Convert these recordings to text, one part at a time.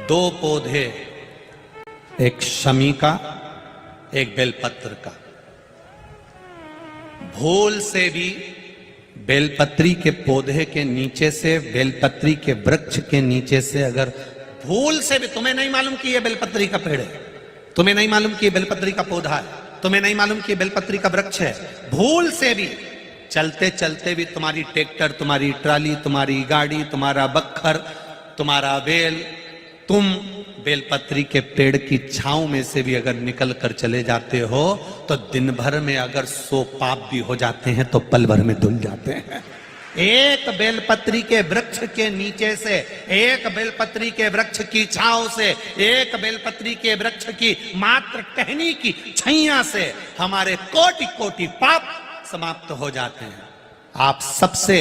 दो पौधे, एक शमी का, एक बेलपत्र का। भूल से भी बेलपत्री के पौधे के नीचे से, बेलपत्री के वृक्ष के नीचे से अगर भूल से भी, तुम्हें नहीं मालूम कि यह बेलपत्री का पेड़ है, तुम्हें नहीं मालूम कि यह बेलपत्री का पौधा है, तुम्हें नहीं मालूम कि बेलपत्री का वृक्ष है, भूल से भी चलते चलते भी तुम्हारी ट्रैक्टर, तुम्हारी ट्राली, तुम्हारी गाड़ी, तुम्हारा बक्खर, तुम्हारा बेल, तुम बेलपत्री के पेड़ की छांव में से भी अगर निकल कर चले जाते हो तो दिन भर में अगर 100 पाप भी हो जाते हैं तो पल भर में धुल जाते हैं। एक बेलपत्री के वृक्ष के नीचे से, एक बेलपत्री के वृक्ष की छांव से, एक बेलपत्री के वृक्ष की मात्र टहनी की छैया से हमारे कोटि कोटि पाप समाप्त हो जाते हैं। आप सबसे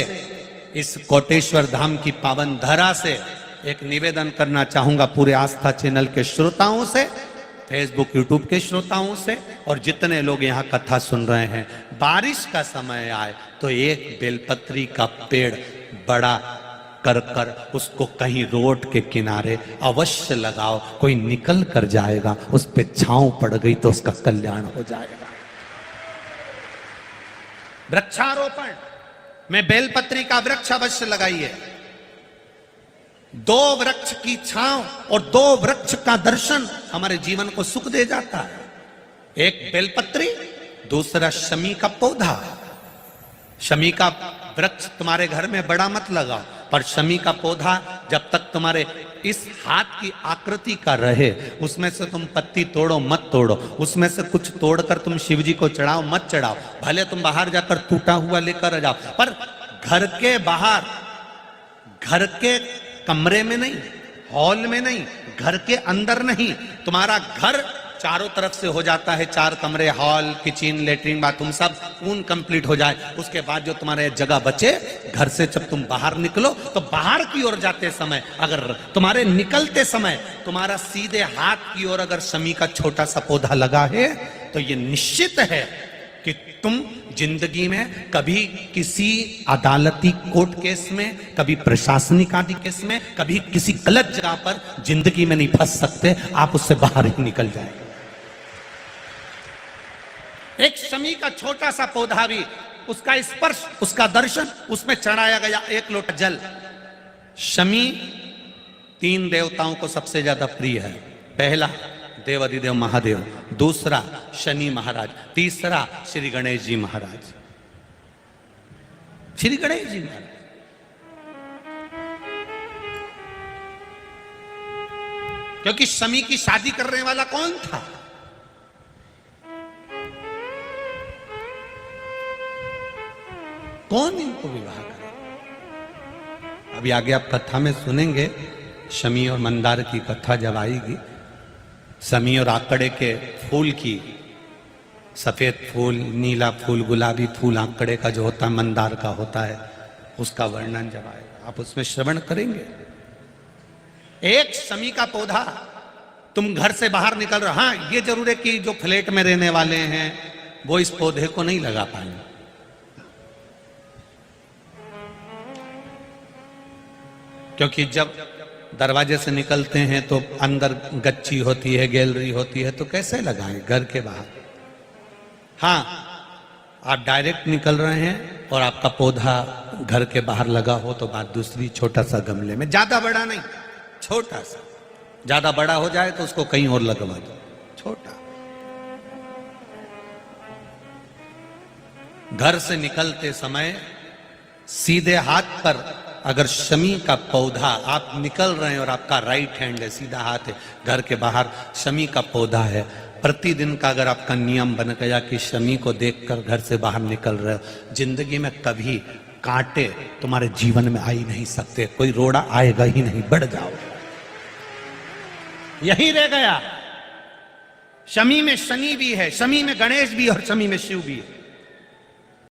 इस कोटेश्वर धाम की पावन धरा से एक निवेदन करना चाहूंगा, पूरे आस्था चैनल के श्रोताओं से, फेसबुक यूट्यूब के श्रोताओं से, और जितने लोग यहाँ कथा सुन रहे हैं, बारिश का समय आए तो एक बेलपत्री का पेड़ बड़ा कर कर उसको कहीं रोड के किनारे अवश्य लगाओ। कोई निकल कर जाएगा, उस पे छांव पड़ गई तो उसका कल्याण हो जाएगा। वृक्षारोपण में बेलपत्री का वृक्ष अवश्य लगाइए। 2 वृक्ष की छांव और 2 वृक्ष का दर्शन हमारे जीवन को सुख दे जाता है। एक बेलपत्री, दूसरा शमी का पौधा। शमी का वृक्ष तुम्हारे घर में बड़ा मत लगाओ, पर शमी का पौधा जब तक तुम्हारे इस हाथ की आकृति का रहे, उसमें से तुम पत्ती तोड़ो मत तोड़ो, उसमें से कुछ तोड़कर तुम शिव जी को चढ़ाओ मत चढ़ाओ, भले तुम बाहर जाकर टूटा हुआ लेकर आ जाओ, पर घर के बाहर, घर के कमरे में नहीं, हॉल में नहीं, घर के अंदर नहीं। तुम्हारा घर चारों तरफ से हो जाता है, 4 कमरे, हॉल, किचन, लेटरिन, बाथरूम सब पूर्ण कंप्लीट हो जाए, उसके बाद जो तुम्हारे जगह बचे, घर से जब तुम बाहर निकलो तो बाहर की ओर जाते समय, अगर तुम्हारे निकलते समय तुम्हारा सीधे हाथ की ओर अगर शमी का छोटा सा पौधा लगा है तो ये निश्चित है कि तुम जिंदगी में कभी किसी अदालती कोर्ट केस में, कभी प्रशासनिक आदि केस में, कभी किसी गलत जगह पर जिंदगी में नहीं फंस सकते, आप उससे बाहर ही निकल जाएंगे। एक शमी का छोटा सा पौधा भी, उसका स्पर्श, उसका दर्शन, उसमें चढ़ाया गया 1 लोटा जल। शमी 3 देवताओं को सबसे ज्यादा प्रिय है। पहला देवाधिदेव महादेव, दूसरा शनि महाराज, तीसरा श्री गणेश जी महाराज। श्री गणेश जी महाराज क्योंकि शमी की शादी करने वाला कौन था? कौन इनको विवाह करे? अभी आगे आप कथा में सुनेंगे, शमी और मंदार की कथा जब आएगी, शमी और आंकड़े के फूल की, सफेद फूल, नीला फूल, गुलाबी फूल आंकड़े का जो होता है, मंदार का होता है, उसका वर्णन जब आएगा आप उसमें श्रवण करेंगे। एक शमी का पौधा, तुम घर से बाहर निकल रहे, हाँ ये जरूर है कि जो फ्लैट में रहने वाले हैं वो इस पौधे को नहीं लगा पाएंगे, क्योंकि जब दरवाजे से निकलते हैं तो अंदर गच्ची होती है, गैलरी होती है, तो कैसे लगाएं घर के बाहर? हाँ, आप डायरेक्ट निकल रहे हैं और आपका पौधा घर के बाहर लगा हो तो बात दूसरी, छोटा सा गमले में, ज्यादा बड़ा नहीं, छोटा सा। ज्यादा बड़ा हो जाए तो उसको कहीं और लगवा दो, छोटा। घर से निकलते समय सीधे हाथ पर अगर शमी का पौधा, आप निकल रहे हैं और आपका राइट हैंड है, सीधा हाथ है, घर के बाहर शमी का पौधा है, प्रतिदिन का अगर आपका नियम बन गया कि शमी को देखकर घर से बाहर निकल रहे हो, जिंदगी में कभी कांटे तुम्हारे जीवन में आ ही नहीं सकते, कोई रोड़ा आएगा ही नहीं, बढ़ जाओ। यही रह गया। शमी में शनि भी है, शमी में गणेश भी और शमी में शिव भी है।